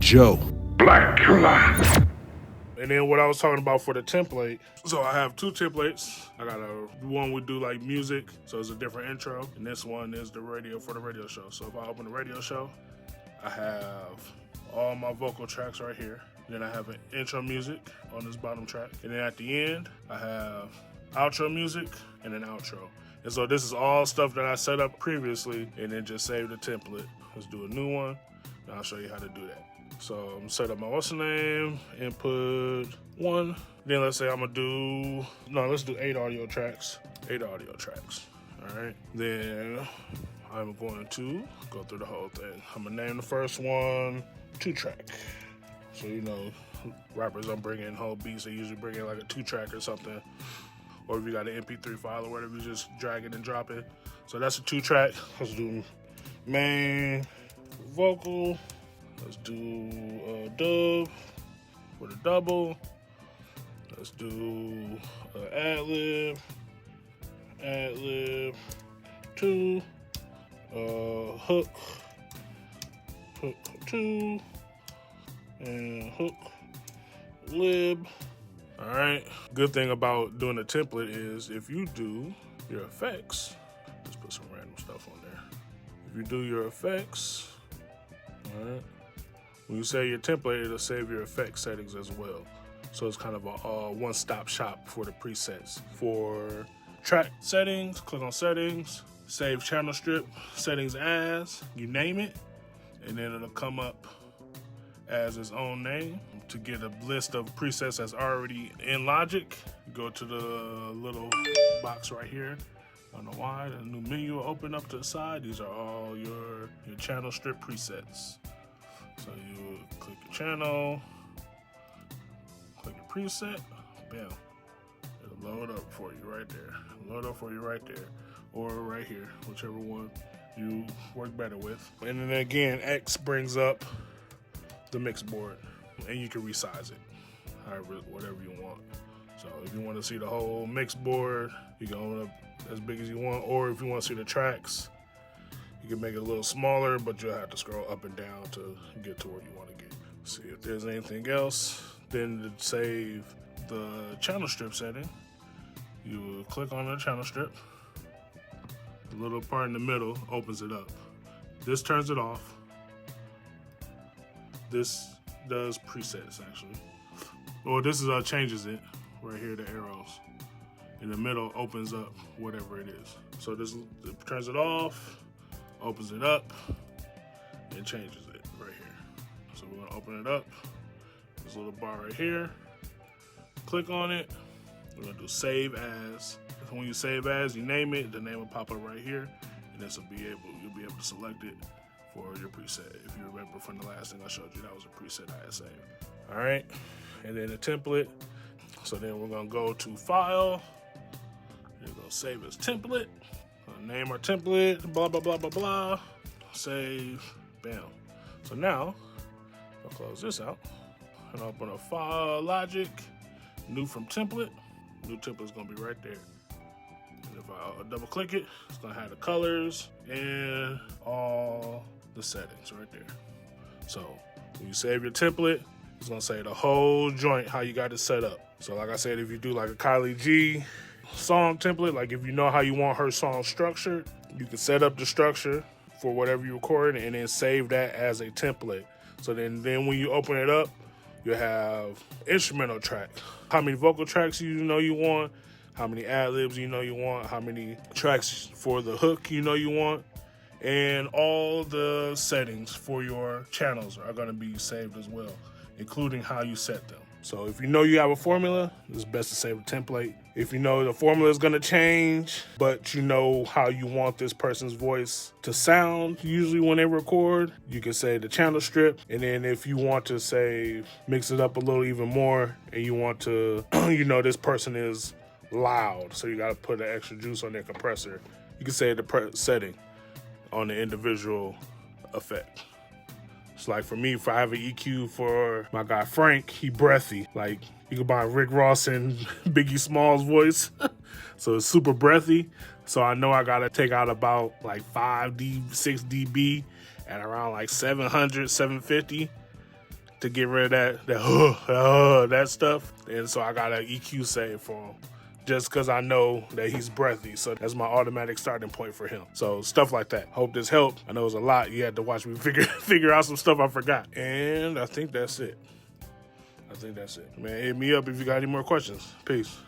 Joe. Blacula. And then what I was talking about for the template, so I have two templates. I got one we do like music, so it's a different intro, and this one is the radio for the radio show. So if I open the radio show, I have all my vocal tracks right here. Then I have an intro music on this bottom track. And then at the end, I have outro music and an outro. And so this is all stuff that I set up previously and then just save the template. Let's do a new one, and I'll show you how to do that. So I'm gonna set up my what's the name, input 1. Then let's say let's do 8 audio tracks. 8 audio tracks, all right? Then I'm going to go through the whole thing. I'm gonna name the first one 2-track. So rappers don't bring in whole beats, they usually bring in like a 2-track or something. Or if you got an MP3 file or whatever, you just drag it and drop it. So that's a 2-track. Let's do main vocal. Let's do a dub for the double. Let's do ad-lib 2, hook 2, and hook lib. All right. Good thing about doing a template is if you do your effects, let's put some random stuff on there. If you do your effects, all right, when you save your template, it'll save your effect settings as well. So it's kind of a one-stop shop for the presets. For track settings, click on settings, save channel strip, settings as, you name it, and then it'll come up as its own name. To get a list of presets that's already in Logic, go to the little box right here on the wide, a new menu will open up to the side. These are all your channel strip presets. So you click your channel, click your preset, bam. It'll load up for you right there. Load up for you right there, or right here, whichever one you work better with. And then again, X brings up the mix board, and you can resize it, whatever you want. So if you want to see the whole mix board, you can open up as big as you want, or if you want to see the tracks, you can make it a little smaller, but you'll have to scroll up and down to get to where you want to get. See if there's anything else. Then to save the channel strip setting, you will click on the channel strip. The little part in the middle opens it up. This turns it off. This does presets actually. Or this is changes it right here, the arrows. In the middle opens up whatever it is. So this turns it off, opens it up, and changes it right here. So we're gonna open it up. This little bar right here. Click on it. We're gonna do save as. When you save as, you name it, the name will pop up right here, and you'll be able to select it for your preset. If you remember from the last thing I showed you, that was a preset I had saved. All right, and then the template. So then we're gonna go to File. We're gonna save as template. Name our template, blah, blah, blah, blah, blah. Save, bam. So now, I'll close this out and open a File, Logic, new from template. New template is gonna be right there. And if I double click it, it's gonna have the colors and all the settings right there. So when you save your template, it's gonna say the whole joint, how you got it set up. So like I said, if you do like a Kylie G song template, like if you know how you want her song structured, you can set up the structure for whatever you record and then save that as a template. So then when you open it up, you have instrumental track. How many vocal tracks you want, how many ad-libs you want, how many tracks for the hook you want, and all the settings for your channels are gonna be saved as well, including how you set them. So if you know you have a formula, it's best to save a template. If you know the formula is gonna change, but you know how you want this person's voice to sound, usually when they record, you can say the channel strip. And then if you want to say, mix it up a little even more, and you want to, this person is loud, so you gotta put an extra juice on their compressor, you can say the setting on the individual effect. It's like for me, if I have an EQ for my guy Frank, he breathy. Like you can buy Rick Ross and Biggie Smalls voice. So it's super breathy. So I know I gotta take out about like 6 dB at around like 700, 750. to get rid of that stuff. And so I got an EQ save for him. Just because I know that he's breathy. So that's my automatic starting point for him. So stuff like that. Hope this helped. I know it was a lot. You had to watch me figure out some stuff I forgot. And I think that's it. Man, hit me up if you got any more questions. Peace.